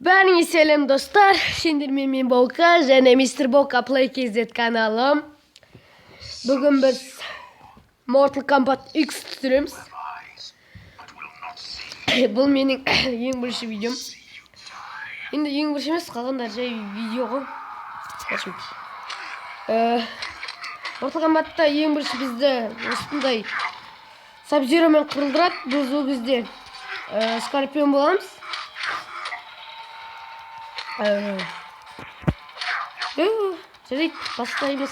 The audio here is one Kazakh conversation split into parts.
Бәріңе сәлем достар, сендермен мен Бока және Мистер Бока Play KZ каналым. Бүгін біз Mortal Kombat X түсіреміз. Бұл менің ең бірінші видеом. Енді ең бірінші емес, қалғандар жай видео ғой. Mortal Kombat'та ең бірінші бізді осындай Sub-Zero'мен қырылдырады. Біз ол кезде Скорпион боламыз. Жарайды, бастаймыз.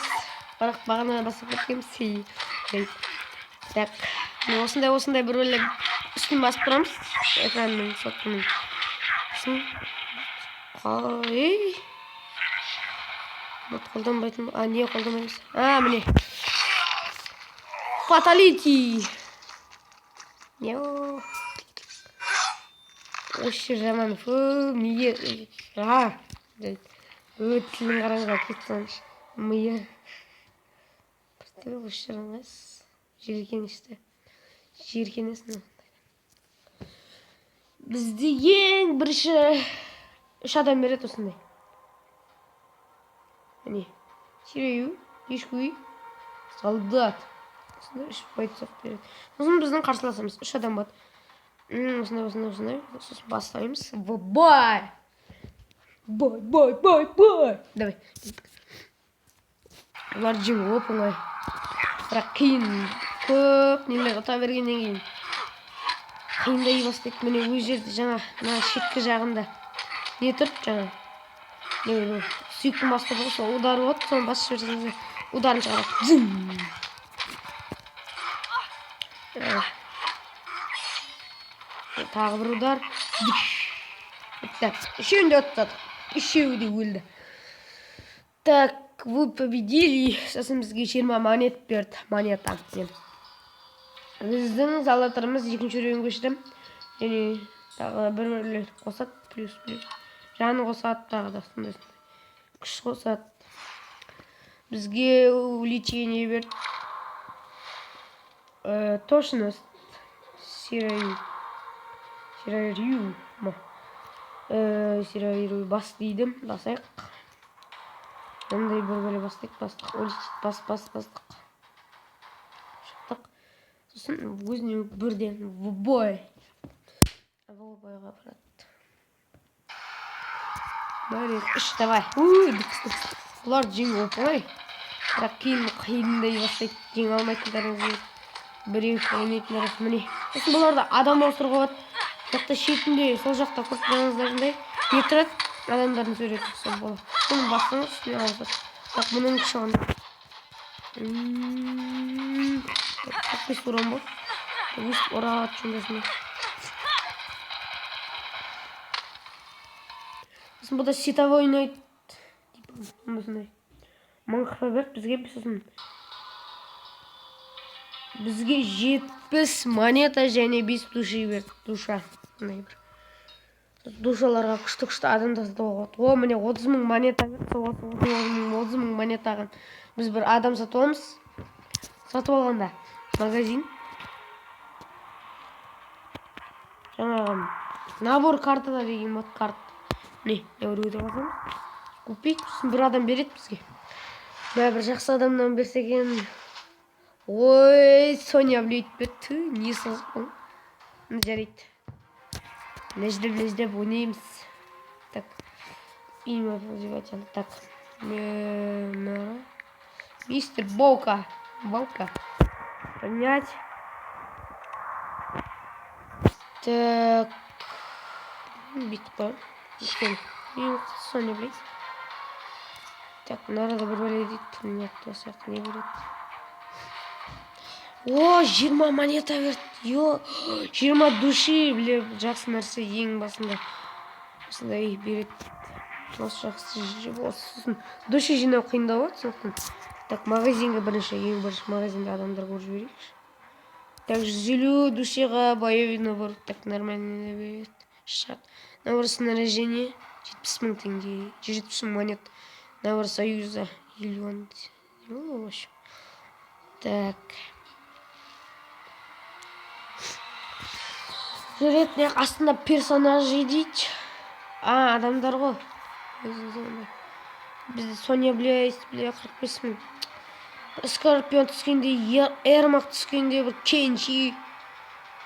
Бірақ бағана бастап кеткенбіз. Так, осындай бір өлі үстін басып тұрамыз. Экранның соттының. Қолданбайтын. Не қолданбаймыз? Міне. Fatality. Ошы жаман. Миы. Тілін қараңға кетсен. Миы. Біртегі ошы жаңыз. Жеркенішті. Жеркенесін. Бізде ең бірінші 3 адам береді осындай. Әне. Сирею. Ешкөй. Солдат. Осындай 3 бойцов береді. Сосын біздің қарсыласымыз 3 адам бады. Осындай. Сосын бастаймыз. Бой! Давай. Олар жеңіп оп оңай. Бірақ кейін көп нелер ұта бергеннен кейін қиындай бастайды. Міне өз жерді жаңа шеткі жағында не тұрып жаңа сүйіктің басқа болса удары болады. Соны басып жіберсеңіз ударын шығарады. Тағы бір удар. Үшеуін де ұттады. Үшеуі де өлді. Так, вы победили. Сосын бізге 20 монет берді. Монета. Біздің залатырымыз екінші рейін көшірім. Және тағы бір қосады. Плюс. Жаны қосады тағы да. Күш қосады. Бізге уличение берді. Точность. Сираю. Сираю бас дейдім. Басайық. Ондай бір бастық. Бастық. Шықтық. Сосын өзіне бірден бой. Бойға бұрады. Бәрі, үш, давай. Бұлар жеңі опай. Бірақ кейін қиындай бастайды. Жеңі алмайтындарыңыз еді. Біреу ойнайтындар міне. Сосын бұларда адам ауыстыруға болады. Жақта шетінде, сол жақта көрсетіңіздерінде не тұрады? Адамдардың сөреті сол болады. Бұны бастыңыз, үстіне ауысады. Так, бұның шығын. Қақпес ұрам бол. Өстіп ұрағат жүндесіне. Сосын бұда сетовой ойнайды. Маңқыра берді бізге сосын. Бізге 70 монета және 5 души берді. Душа. Душаларға күшті адамдар сатып алады. Міне 30 000 монета берді. 30 000 монетаға біз бір адам сатып аламыз. Сатып алғанда магазин. Жаңағы набор картада деген мод карт. Не өтіп алсам. Купить. Бір адам береді бізге. Бір жақсы адамнан берсе екен. Ой, Соня влетит бетті, не созбың. Жарайды. Леждеп ойнаймыз. Так. Имя пользователя. Так. Мистер Бока. Понять. Так. Битко. Соня влетит. Так, надо добавить. Нет, то сияқты не будет. 20 монета берді. 20 души, біле, жақсы нәрсе ең басында. Осындай береді. Осы жақсы жібі. Души жинау қиындау болады. Так, магазинге ең бірінші магазинде адамдар көріп жіберейікші. Так, 150 душиға боевой набор. Так, нормально береді. Шат. Набор снаряжение. 70 000 теңге. 170 000 монет. Набор союза. Миллион. Так. Ретіне астында персонажи дейді. Адамдар ғой. Бізде Соня Блейз, 45 мың. Скорпион түскенде, Эрмак түскенде, бір Кенчи,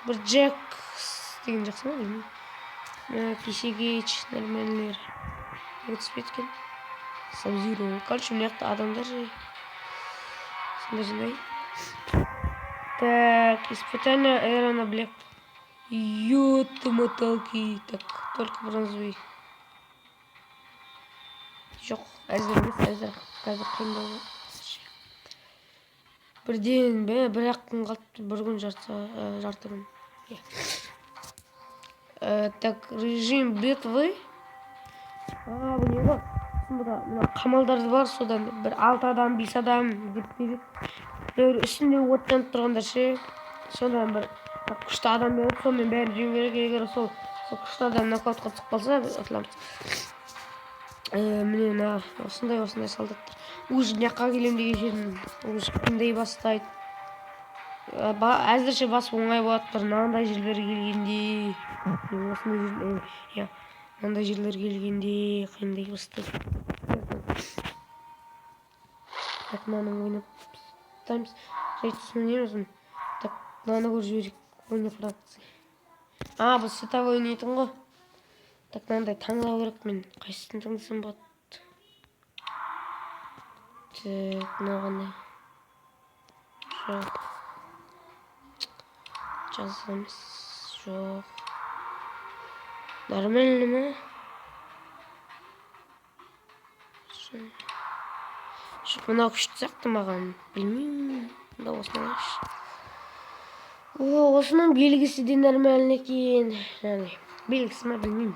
бір Джек деген жақсы ма деймін. Кесегейч, нормальнер. Түспей еткен. Сабзиру. Короче, мына адамдар жай. Сонда жинай. Так, испытание Эрона Блэк. Моталки. Так, только бронзовый. Жоқ, әзір емес, қазір қиындау. Бірден бір-ақ күн қалыпты, бір күн жарты күн. Так, режим битвы. Бұл не бар? Мына қамалдар бар, содан бір 6 адам, 5 адам кетпейді. Үстінде оттан тұрғандар ше. Содан бір күшті адам беріп, сонымен бәрін жеу керек. Егер сол күшті адам нокаутқа түсіп қалса, атыламыз. Міне осындай солдаттар. Уже жаққа келем деген жерін уже қиындай бастайды. Әзірше бас оңай болады, бір мынандай жерлер келгенде, мынандай жерлер келгенде қиындай бастайды. Так, мынаны ойнап тастаймыз. Жайтысын немізін. Так, мынаны көріп жіберейік. Ойна фракция. Бұл световой ойнайтын ғой. Так, мынандай таңдау керек мен. Қайсысын таңдасам болады? Так, мынағандай. Жоқ. Жазамыз. Жоқ. Нормально ма? Жоқ, мынау күшті сияқты маған. Білмеймін. Мында осыны алайыншы. Осының белгісі де нормально екен. Белгісі ма білмеймін.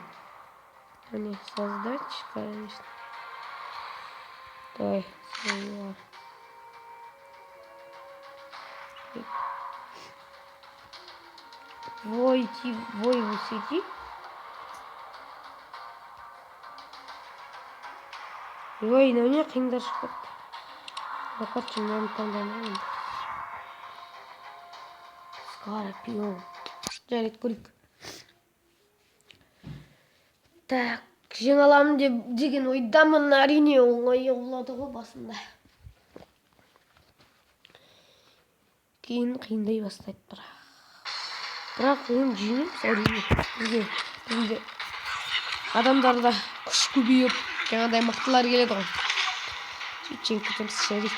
Создать, конечно. Давай, создала. Войти в сети. Ой, на мне қиындар шығып. Короче, мынаны таңдаймын. Скорпион. Жарайды, көрейік. Так, жеңе аламын деген ойдамын. Әрине оңай болады ғой басында. Кейін қиындай бастайды бірақ ойын жеңеміз әрине. Бізде адамдарда күш көбейіп, жаңағыдай мықтылар келеді ғой. Жеңіп кетеміз, жарайды.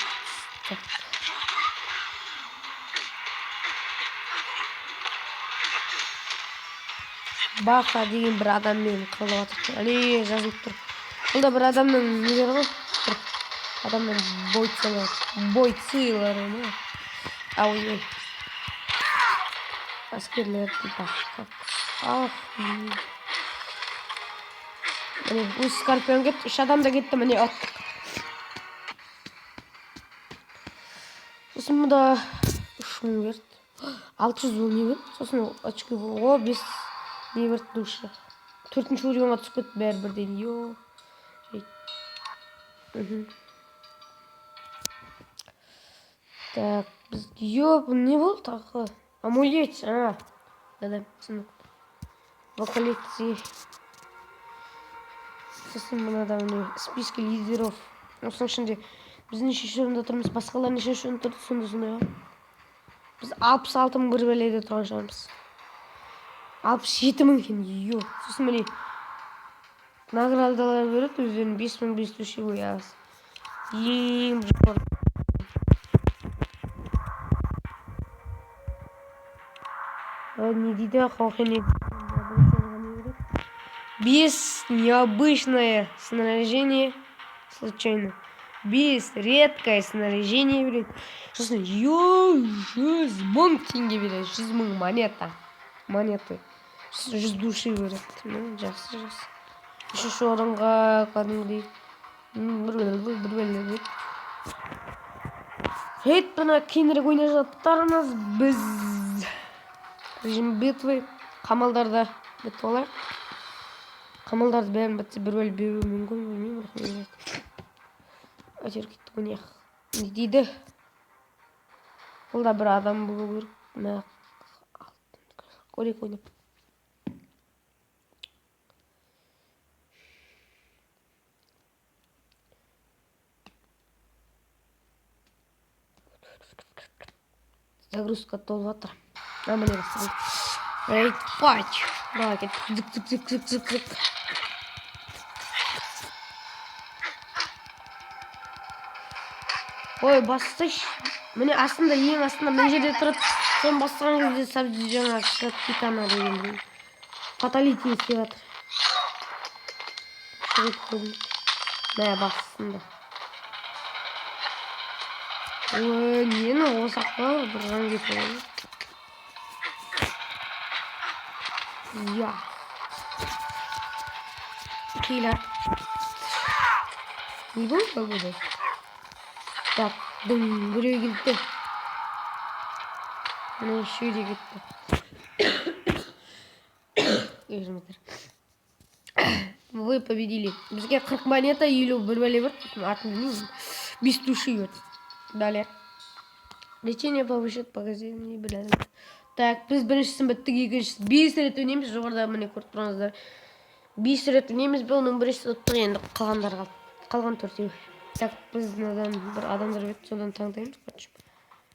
Бақа деген бір адаммен қылып жатыр. Әле жазылып тұр. Бұл да бір адамның нелері ғой. Адамның бойцылары ма? Ой. Әскерлер бақа. Міне, өз скорпион кетті. 3 адам да кетті, міне аттық. Сосын мұнда 3000 берді. 600 ол не берді? Сосын очки бұл 5 не берді душы. 4-ші уровеньға түсіп кетті бәрі бірден. Так, біз бұл не болды тағы? Амулет. Да, сынық. В коллекции. Сосын мынада списке лидеров. Осының ішінде біз нешінші орында тұрмыз, басқалар нешінші орында тұрды, сондай. Біз 66 мың бір бәледе тұрған шығармыз. 67 мың екен. Сосын міне наградалар береді, өздерін 5500 қоямыз. Ең жоғары. Не дейді, қауқене 5 необычное снаряжение случайно. 5 редкое снаряжение береді. Сосын 100 мың теңге береді. 100 мың монеты. 100 души береді. Жақсы. 3-ші орынға кәдімгідей бір бәле. Бұны кейінірек ойнап жатармыз біз. Режим битвы. Қамалдарда бітіп олайық. Қамалдарды бәрін бітсе бір бәле беру мүмкін, білмеймін. Әтер кетті ойнайық. Не дейді? Бұл да бір адам болу керек. Көрейік ойнап. Загрузка толып жатыр. Міне басталды. Рейд патч. Давай кеттік. Зык. Ой, бастыш. Міне астында, ең астында мына жерде тұрады. Соны басқан кезде сәбді жаңа китана деген. Фаталити істеп жатыр. Мә басында. Ой, нені осаққа бұрған кетеді. Я. Кейлер. Не болды бұл? Так, дым, біреу келді. Мына үшеуде кетті. Вы победили. Бізге 40 монета, 50 бір бәле бір. Атын білмеймін. 5 души бар. Далее. Лечение повышает показания, блядь. Так, біз біріншісін біттік, екіншісін 5 рет өнеміз. Жоғарда міне көріп тұрыңыздар. 5 рет өнеміз, оның біріншісі ұттық, енді қалғандар қалды. Қалған 4-еу. Так, біз бір адамдар бет, содан таңдаймыз.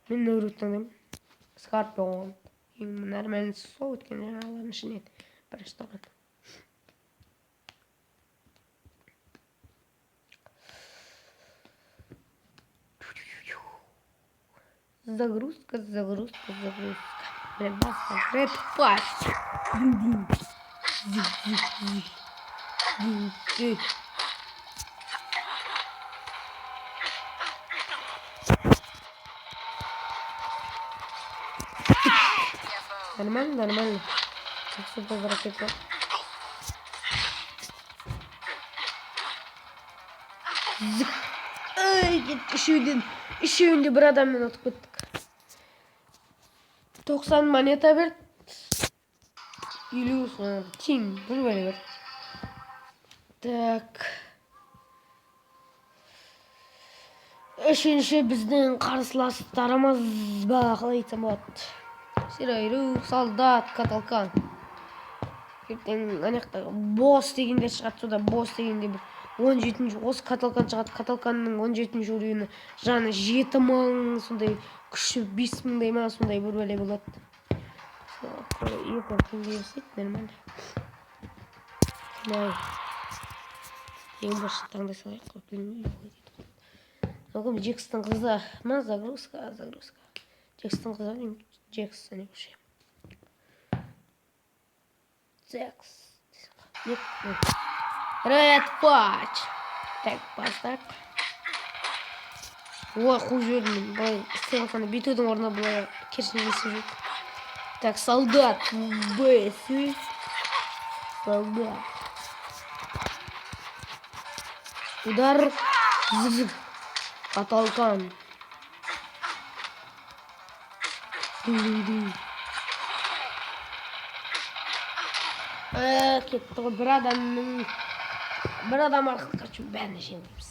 Мен нөрет таңдаймын. Скорпион. Ең нормальнысы сол өткен жаңағылардың ішінен. Бірінші тұрған. Загрузка. Блин, баста. Ред пасть. Нормально. Супер ракета. Ай, үшеуінде бір адаммен отып кеттік. 90 монета берді. 50 соңында тең бір бәле берді. Так. Үшінші біздің қарсыластарымыз ба, қалай айтсам болады. Сирайру, солдат, каталкан. Ертең анаяқтағы босс дегендер шығады, сода босс дегенде бір 17-ші, осы каталкан шығады. Каталканның 17-ші уровені жаны 7000, сондай күші 5000-дай ма, сондай бір бәле болады. Нормально. Ең башы таңдай салайық, білмеймін. Джекстің қызы. Ма, загрузка. Джекстің қызы, Джекс, не көше. Джекс. Ред патч. Так, бастақ. Ой, қу жүрмін. Бұлай істеп алқаны бетудің орнына бұлай кершінесі жоқ. Так, солдат. Бэсы. Солдат. Удар. Зыг. Каталкан. Кетті ғой, бір адам арқылы қашып бәріне жеңдіміз.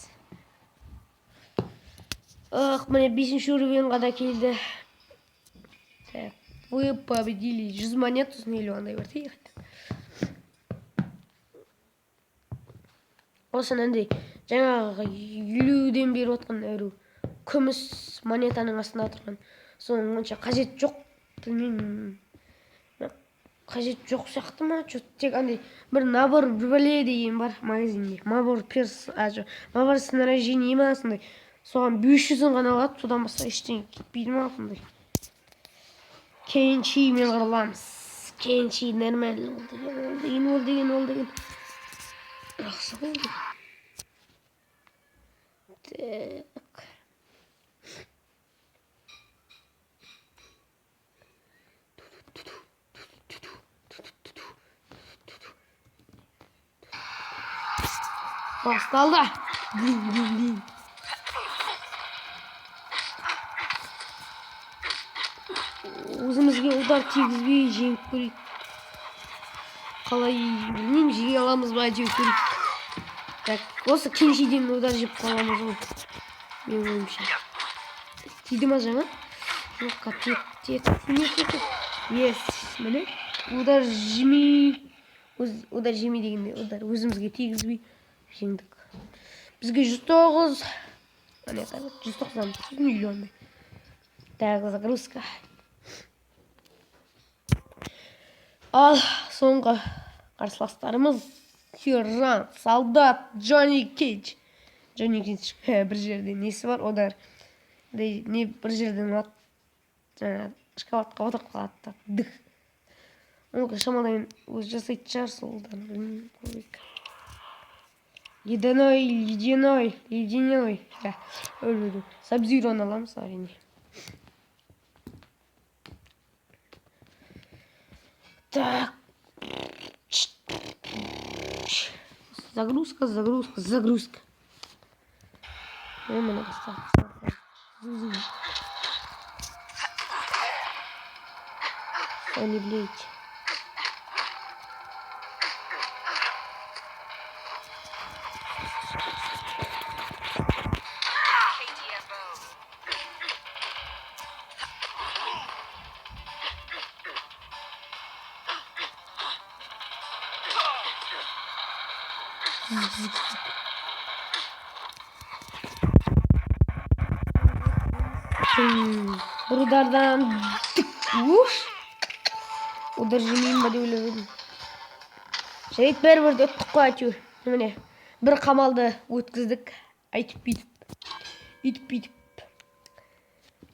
Міне 5-ші уровенға да келді. Так, вы победили. 100 монет, сосын 50 андай бар. Осын әндей, жаңағы 50-ден бері отқан әру күміс монетаның астында отырған. Соның онша қажет жоқ. Білмеймін. Қажет жоқ сияқты ма? Тек андай бір набор бір бәле деген бар магазинде. Набор снаряжение ма сондай. Соған 500-ін ғана алады, содан басқа ештеңе кетпейді ма сондай. Кенши мен қырыламыз. Кенши нормально ол деген. Жақсы болды. Так. Басталды. Өзімізге удар тигізбей жеңіп көрейік. Қалай білмеймін, жеңе аламыз ба жеу көрейік. Так, осы кеншиден удар жеп қаламыз ғой. Мен ойымша. Тиді ма жаңа? Жоққа тет. Ес, міне. Удар жемей дегенде, удар өзімізге тигізбей жеңдік. Бізге 109 монета, 190 миллион. Так, загрузка. Ал соңғы қарсыластарымыз сержант, солдат, Джонни Кейдж. Джонни Кейдж бір жерде несі бар, одар не бір жерден шкафатқа отырып қалады. Дық. Оны шамадан өзі жасайтын шығар солдан. Ледяной. Сабзироны аламыз әрине. Так. Загрузка. Мені поставити. Не блейте. Buradan uдар жемеймін ба деп ойлап. Шейт бәрібір өттік қой әйтеуір. Міне бір қамалды өткіздік. Үйтіп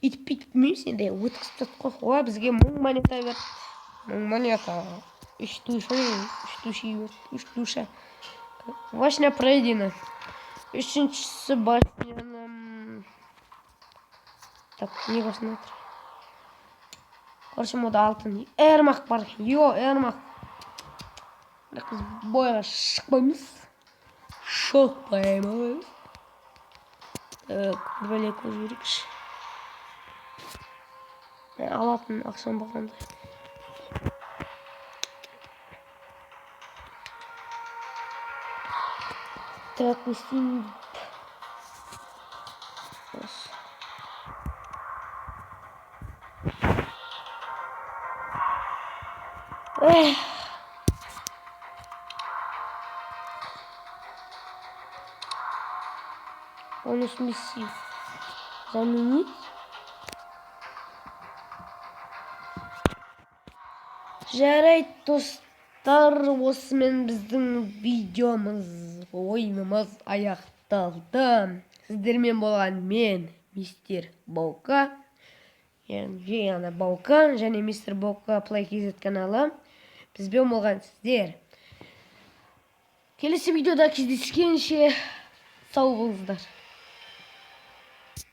білмейміз енді өткіздік қой. Бізге 1000 монета берді. 1000 монета. 3 душа. Башня пройдена. Үшіншісі башняның... Так, не басына отыр. Короче, мода алтын. Эрмақ бар. Эрмақ. Бірақ біз бойға шықпаймыз. Так, бөлек өз берекші. Алатын ақшам бағандай. Так, не істеймін. Он смеси. Заменить. Жарайды достар, осымен біздің видеомыз, ойынымыз аяқталды. Сіздермен болған мен, мистер Баука. Яғни Баука және мистер Баука Play.kz каналы. Бізбен болған сіздер. Келесі видеода кездескенше сау болыңыздар.